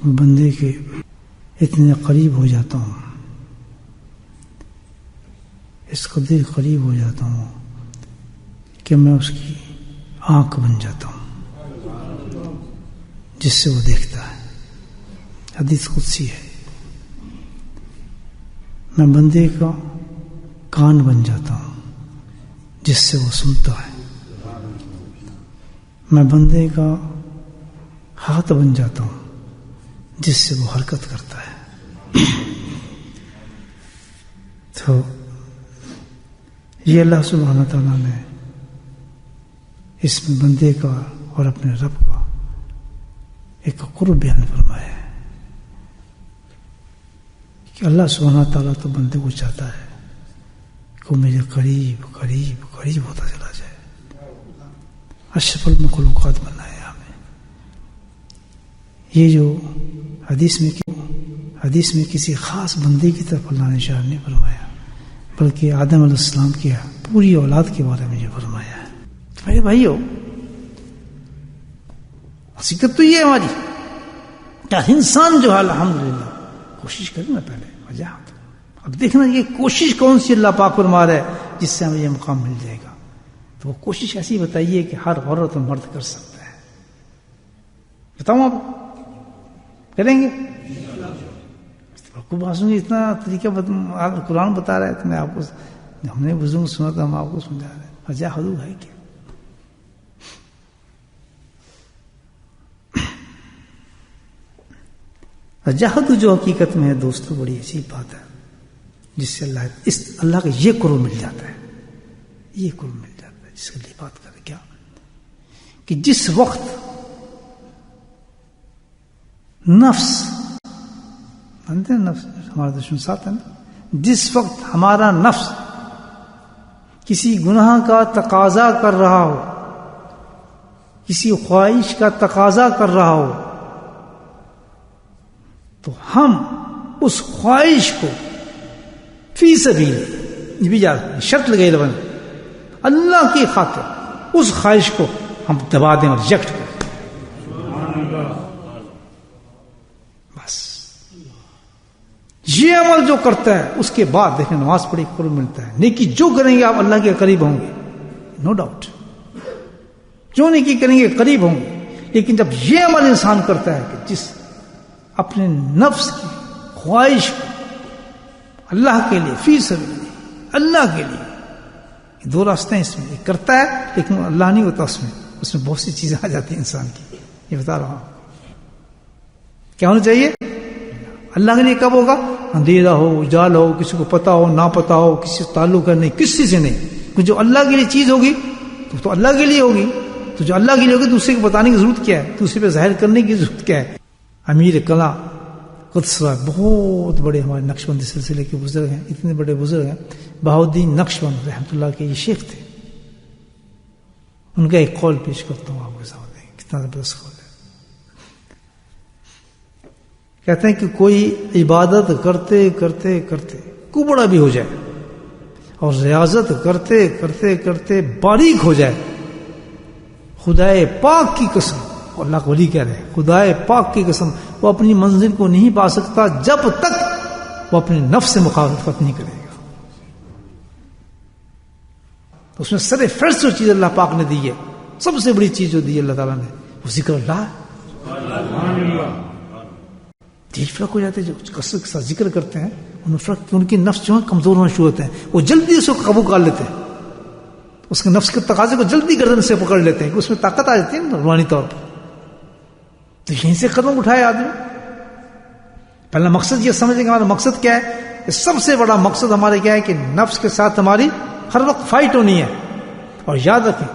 بندے کے اتنے قریب ہو جاتا ہوں، اس قدر قریب ہو جاتا ہوں کہ میں اس کی آنکھ بن جاتا ہوں جس سے وہ دیکھتا ہے۔ حدیث قدسی ہے، میں بندے کا کان بن جاتا ہوں جس سے وہ سنتا ہے، میں بندے کا ہاتھ بن جاتا ہوں جس سے وہ حرکت کرتا ہے۔ تو یہ اللہ سبحانہ تعالیٰ نے اس میں بندے کا اور اپنے رب کا ایک قرب بیان فرمایا ہے کہ اللہ سبحانہ تعالیٰ تو بندے کو چاہتا ہے کہ وہ میرے قریب قریب قریب ہوتا چلا جائے، اشرف المخلوقات بننا ہے ہمیں۔ یہ جو حدیث میں کسی خاص بندے کی طرف اللہ نے اشارہ نہیں فرمایا، بلکہ آدم علیہ السلام کی پوری اولاد کے بارے میں یہ فرمایا ہے۔ میرے بھائیو، حقیقت تو یہ ہے ہماری کہ انسان جو ہے الحمدللہ کوشش کرے نا پہلے وجاہت۔ اب دیکھنا یہ کوشش کون سی اللہ پاک فرما رہا ہے جس سے ہمیں یہ مقام مل جائے گا، تو وہ کوشش ایسی بتائیے کہ ہر عورت اور مرد کر سکتا ہے۔ بتاؤں آپ کریں گے؟ اتنا طریقہ قرآن بتا رہا ہے تو میں آپ کو، ہم نے بزرگ سنا تو ہم آپ کو سمجھا رہے ہیں۔ وجاہدوا ہے کیا؟ وجاہدوا جو حقیقت میں ہے دوستو بڑی عجیب بات ہے، جس سے اللہ کا یہ قرب مل جاتا ہے، یہ قرب مل جاتا ہے جس کے لیے بات کریں کیا کہ جس وقت نفس ہمارا دشمن ساتھ ہے نا، جس وقت ہمارا نفس کسی گناہ کا تقاضا کر رہا ہو، کسی خواہش کا تقاضا کر رہا ہو، تو ہم اس خواہش کو فی سبیل، یہ بھی یاد شرط لگائی لبن، اللہ کی خاطر اس خواہش کو ہم دبا دیں اور ریجیکٹ کریں۔ یہ عمل جو کرتا ہے اس کے بعد دیکھیں نماز پڑھی قرب ملتا ہے۔ نیکی جو کریں گے آپ اللہ کے قریب ہوں گے، نو ڈاؤٹ، جو نیکی کریں گے قریب ہوں گے۔ لیکن جب یہ عمل انسان کرتا ہے کہ جس اپنے نفس کی خواہش کو اللہ کے لیے فی سبیل اللہ کے لیے، یہ دو راستے ہیں اس میں، ایک کرتا ہے لیکن اللہ نہیں ہوتا اس میں بہت سی چیزیں آ جاتی ہیں انسان کی، یہ بتا رہا ہوں۔ کیا ہونا چاہیے اللہ کے لیے؟ کب ہوگا؟ اندھیرا ہو، اجال ہو، کسی کو پتا ہو نہ پتا ہو، کسی سے تعلق ہے نہیں، کسی سے نہیں، کیونکہ جو اللہ کے لیے چیز ہوگی تو اللہ کے لیے ہوگی، تو جو اللہ کے لیے ہوگی دوسرے کو بتانے کی ضرورت کیا ہے، دوسرے پہ ظاہر کرنے کی ضرورت کیا ہے؟ امیر کلا قدس بہت بڑے ہمارے نقش بندی سلسلے کے بزرگ ہیں، اتنے بڑے بزرگ ہیں، بہاؤالدین نقش بند رحمۃ اللہ کے یہ شیخ تھے۔ ان کا ایک قول پیش کرتا ہوں آپ کے سامنے، کتنا زبردست قول ہے۔ کہتے ہیں کہ کوئی عبادت کرتے کرتے کرتے کبڑا بھی ہو جائے اور ریاضت کرتے کرتے کرتے باریک ہو جائے، خدائے پاک کی قسم، اللہ کو ولی کہہ رہے ہیں، خدائے پاک کی قسم وہ اپنی منزل کو نہیں پا سکتا جب تک وہ اپنے نفس سے مخالفت نہیں کرے گا۔ اس میں سر فرض جو چیز اللہ پاک نے دی ہے، سب سے بڑی چیز جو دی ہے اللہ تعالیٰ نے، وہ ذکر اللہ ہے۔ دل فرق ہو جاتے ہیں جو کثرت کے ساتھ ذکر کرتے ہیں، ان فرق ان کی نفس جو ہے کمزور ہونا شروع ہوتے ہیں، وہ جلدی اس کو قابو کر لیتے ہیں، اس کے نفس کے تقاضے کو جلدی گردن سے پکڑ لیتے ہیں کہ اس میں طاقت آ جاتی ہے نا روحانی طور پر۔ تو یہیں سے قدم اٹھائے آدمی، پہلا مقصد یہ سمجھیں کہ ہمارا مقصد کیا ہے، کہ سب سے بڑا مقصد ہمارے کیا ہے کہ نفس کے ساتھ ہماری ہر وقت فائٹ ہونی ہے۔ اور یاد رکھیں